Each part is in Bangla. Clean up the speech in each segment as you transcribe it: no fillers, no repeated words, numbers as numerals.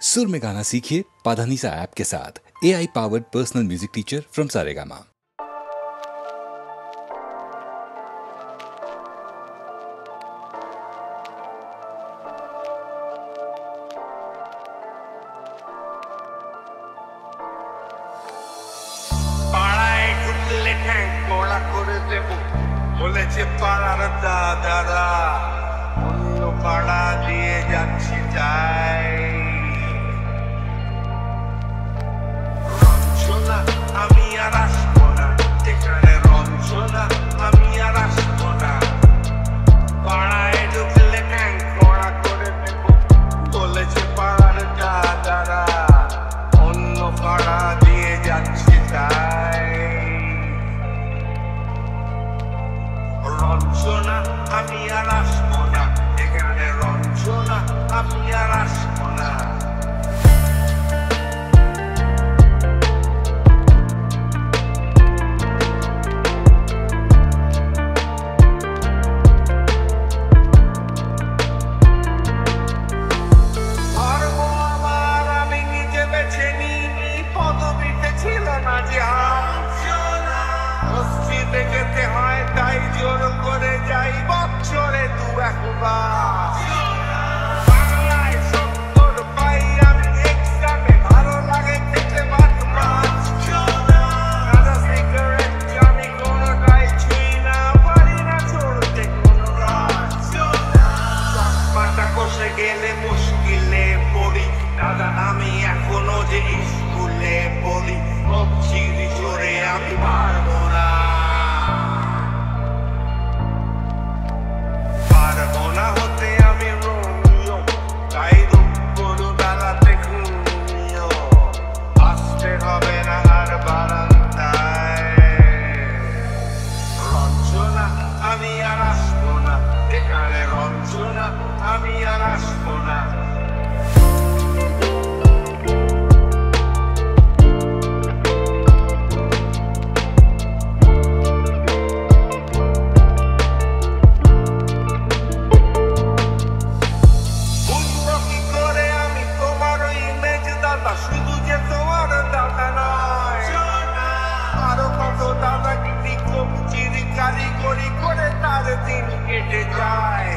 सुर में गाना सीखिए पाधानीसा ऐप के साथ। AI powered personal music teacher from Saregama. বলেছে পাড়ার দাদারা অন্য পাড়া দিয়ে যাচ্ছি যাই রঞ্জনা আমি আর আসবো না এখানে রঞ্জনা আমি আর আসবো না পাড়ায় ঢুকলে ঠ্যাং কড়া করে দেব বলেছে পাড়ার দাদারা অন্য পাড়া দিয়ে যাচ্ছি যাই রঞ্জনা আমি আর আসবো না এখানে রঞ্জনা আমি আর আসবো না ধর্ম আমার আমি নিজে বেছে নিই পদবিতে ছিল না যে মসজিদে যেতে হয় তাই জোর করে যাই বছরে দু একবার বাংলায় 70 পাই আমি এক্সামে ভালো লাগে খেতে ভাত মাছ সাদা সিগারেট আমি কোনোটাই ছুঁই না পারি না চলতে কোনো রাত চশমাটা কষে গেলে মুশকিলে পড়ি দাদা আমি এখনো যে স্কুলে পড়ি চিড়ি চড়ে আমি পারবো না হতে আমি রোমিও তাই দুপুর বেলাতে ঘুমিও আসতে হবে না আর বারান্দায় রঞ্জনা আমি আর আসবো না এখানে রঞ্জনা আমি আর আসবো না শুধু যে তোমার দাদা নয় আরো কত দাদাগিরি কবজিরি কারিগরি করে তার দিন কেটে যায়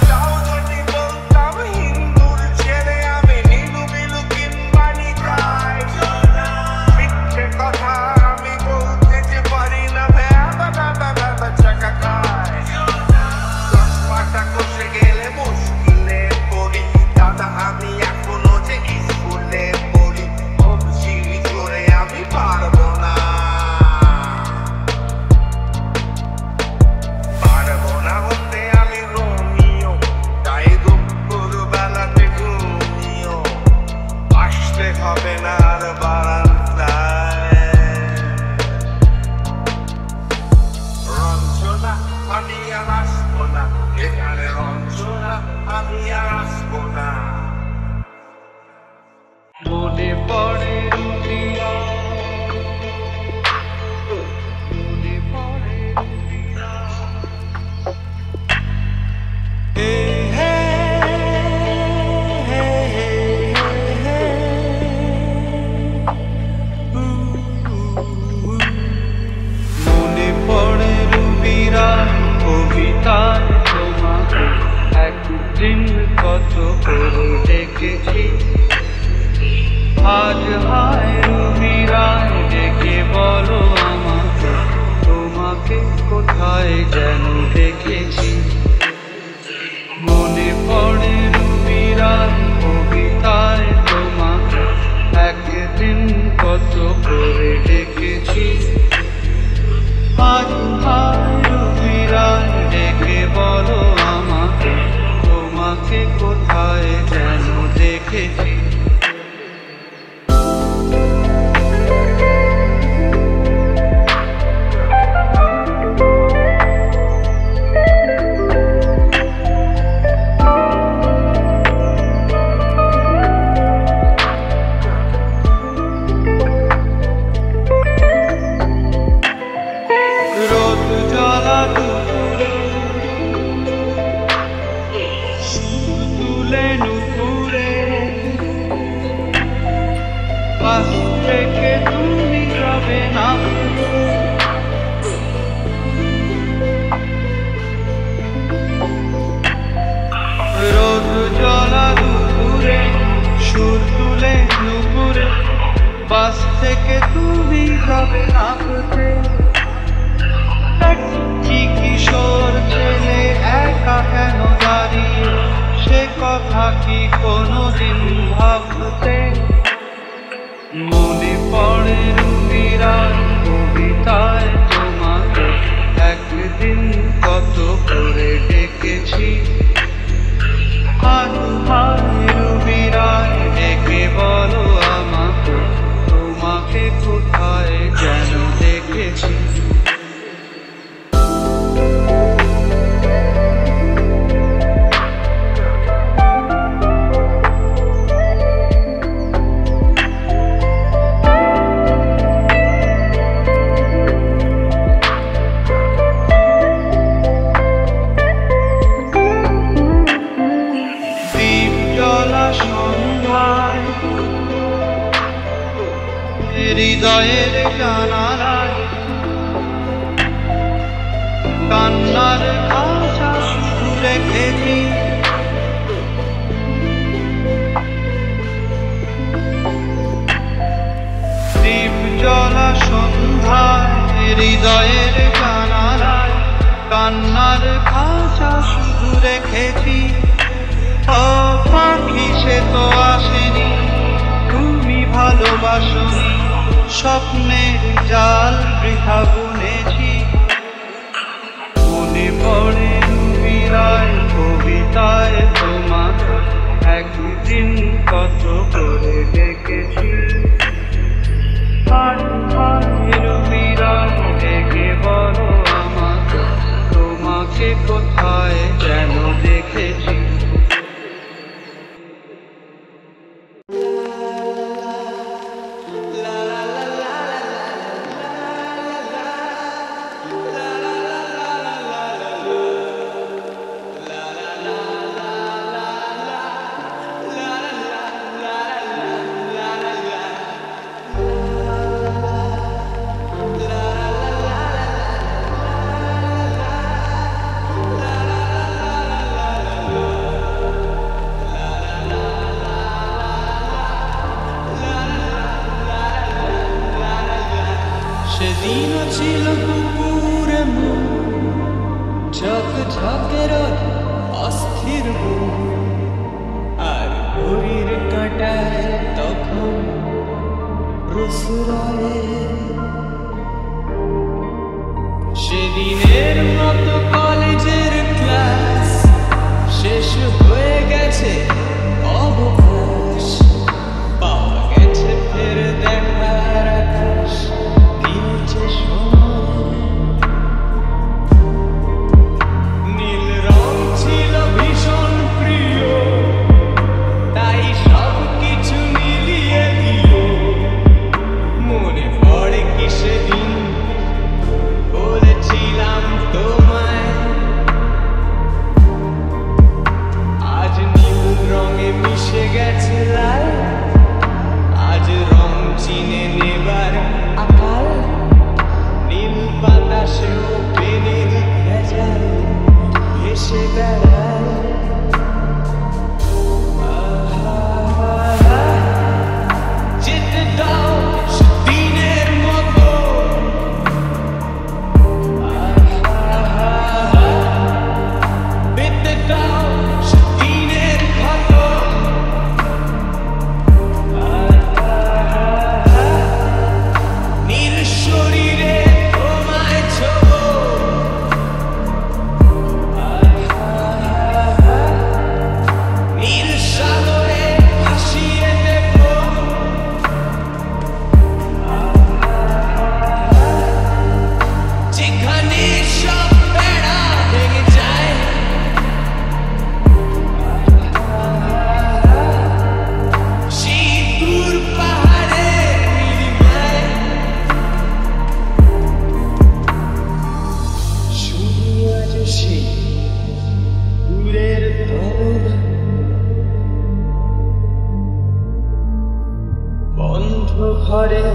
তাও যদি বলতাম হিন্দুর ছেলে আমি নীলু বিলু কিম্বানি যাই মিথ্যে কথা আমি বলতে যে পারি না ভ্যাবা চাকা খায় চশমাটা কষে গেলে মুশকিলে পড়ি দাদা আমি এখনো যে স্কুলে পড়ি চিড়ি চড়ে আমি পারবো না হতে আমি রোমিও তাই দুপুর বেলাতে ঘুমিও আসতে হবে না আর বারান্দায় রঞ্জনা আমি আর আসবো না এখানে রঞ্জনা আমি আর আসবো না মনে পড়ে রুমিয়া মনে পড়ে রুমিয়া হে হে হে হে মনে পড়ে রুমিরা কবিতায় তোমাকে একদিন কত করে দেখেছি আজ হায় রুমিরায় ডেকে বলো আমাকে তোমাকে কোথায় যেন দেখেছি মনে পড়ে রুমিরায় কবিতায় তোমাকে একদিন কত করে ডেকেছি আজ হায় রুমিরায় ডেকে বলো আমাকে তোমাকে কোথায় যেন দেখেছি পড়ে রুবিরার কবিতায় তোমাকে একদিন কত করে ডেকেছি। হায় হায় রুবিরার ডেকে বলো আমাকে, তোমাকে কোথায় যেন দেখেছি। হৃদয়ের জানালায় কান্নার খাঁচা শুধু রেখেছি। দীপ জ্বলা সন্ধ্যায় হৃদয়ের জানালায় কান্নার খাঁচা শুধু রেখেছি। ও পাখি সে তো আসেনি, তুমি ভালোবাসোনি, স্বপ্নের জাল বৃথা বুনেছি। মনে পড়ে রুবিরার কবিতায় তোমাকে একদিন কত করে ডেকেছি। হায় হায় রুবিরার ডেকে বলো আমাকে, তোমাকে কোথায় যেন দেখেছি। সেদিনও ছিল দুপুরে মন ঝকঝকের অস্থির বুক, আর ঘড়ির কাঁটায় তখন রসুরায়ে। সেদিনের মতো কলেজের ক্লাস শেষ হয়ে গেছে, অবকাশ পাওয়া গেছে ফের দেখার আকাশ। নীল রং ছিল ভীষণ প্রিয়, তাই সব কিছু মিলিয়ে দিল। মনে পড়ে কি সেদিন বলেছিলাম তোমায়, আজ নীল রঙে মিশে গেছে লাল, আজ রং চিনে নেবার আকাল। নীল বাতাসেও পেনের ভেজাল ভেসে বেড়ায়। যেতে দাও সেদিনের মতো, পেতে দাও সেদিনের ক্ষত। নীল শরীরে তোমায় ছোঁবো, নীল সাগরে ভাসিয়ে দেব। যেখানে সব বেড়া ভেঙে যায়, সেই দূর পাহাড়ের নীলিমায় শুধু আজ সেই দূরের ধরনা, বন্ধ ঘরে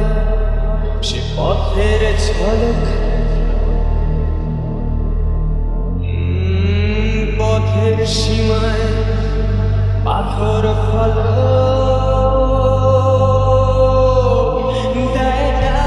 সে পথের ঝলক। পথের সীমায় পাথর ফলক দেয় না।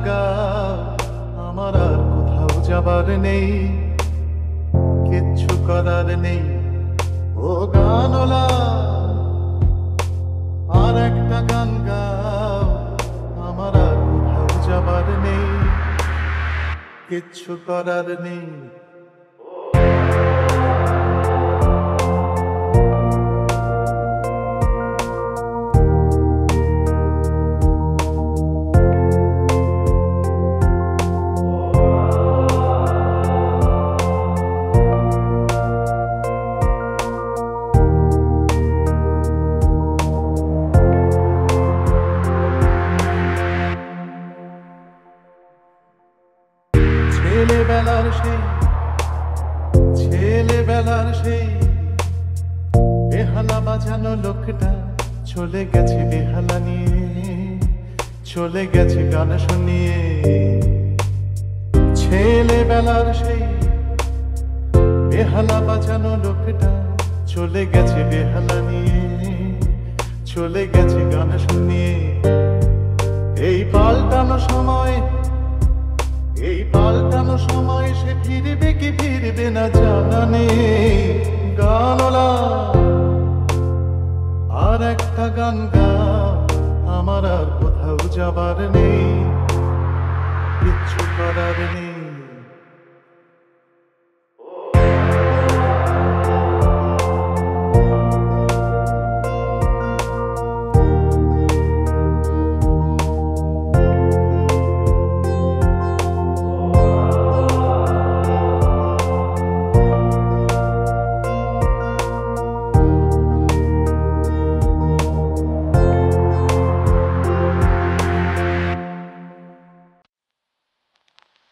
গাও, আমার আর কোথাও যাবার নেই, কিচ্ছু করার নেই। ও গানওয়ালা আর একটা গান গাও, আমার আর কোথাও যাবার নেই, কিচ্ছু করার নেই। ছেলেবেলার সেই বেহালা বাজানো লোকটা চলে গেছে বেহালা নিয়ে, চলে গেছে গান শুনিয়ে। ছেলেবেলার সেই বেহালা বাজানো লোকটা চলে গেছে বেহালা নিয়ে, চলে গেছে গান শুনিয়ে। এই পাল্টানো সময়, এই পাল্টানো সময় সে ফিরবে কি ফিরবে না জানা নেই। গানওয়ালা আর একটা গান গাও, আমার আর কোথাও যাবার নেই, কিচ্ছু করার নেই।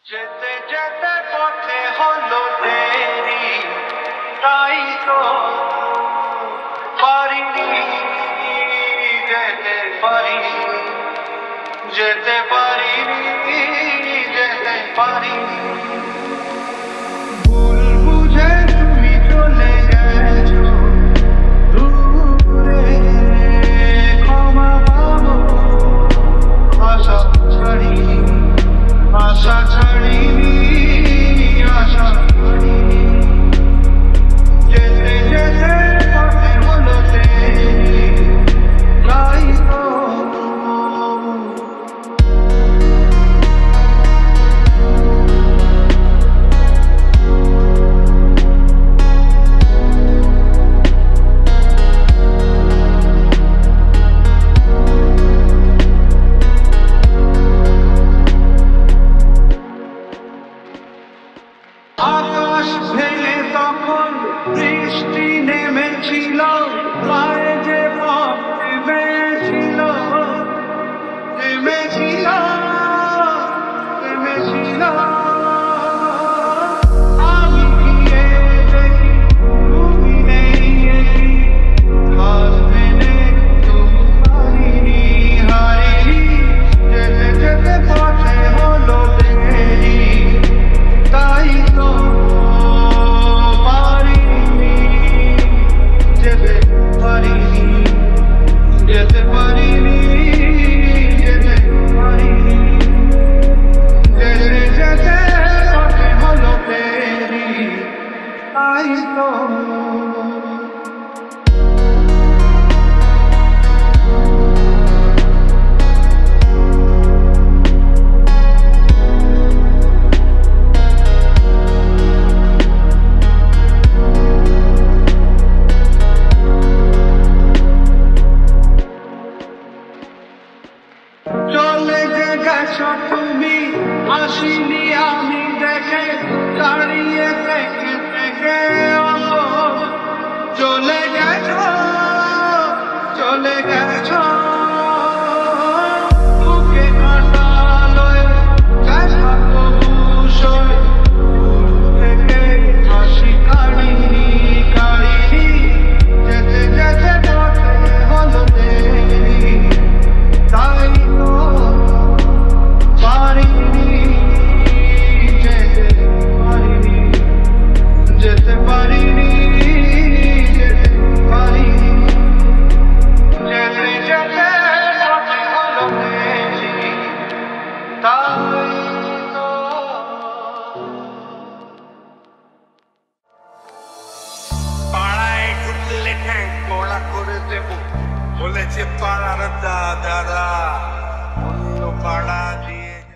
যেতে যেতে পথে হলো দেরি, তাই তো পারিনি যেতে পারিনি, যেতে পারিনি, যেতে পারিনি। ভুল বুঝে তুমি চলে গেছো দূরে, ক্ষমা পাবো আশা ছাড়িনি, আশা ছাড়িনি, আশা ছাড়িনি। যেতে যেতে পথে হলো দেরি, তাই তো আকাশ ভেঙে তখন বৃষ্টি নেমেছিল, পায়ে যে পথ নেমেছিল, নেমেছিল, নেমেছিল। আমি গিয়ে দেখি তুমি নেই, হাত মেনে তুমি হারিনি, হারিনি। যেতে যেতে পথে হলো দেরি, তাই তো পারিনি, যেতে পারিনি, যেতে পারিনি, যেতে পারিনি। যেতে যেতে পথে হলো দেরি, তাই তো চলে যে গেছো তুমি, আসিনি আমি দেখে, দাঁড়িয়ে থেকে থেকে ভাড়া করে দেব বলেছে পাড়ার দাদারা, অন্য পাড়া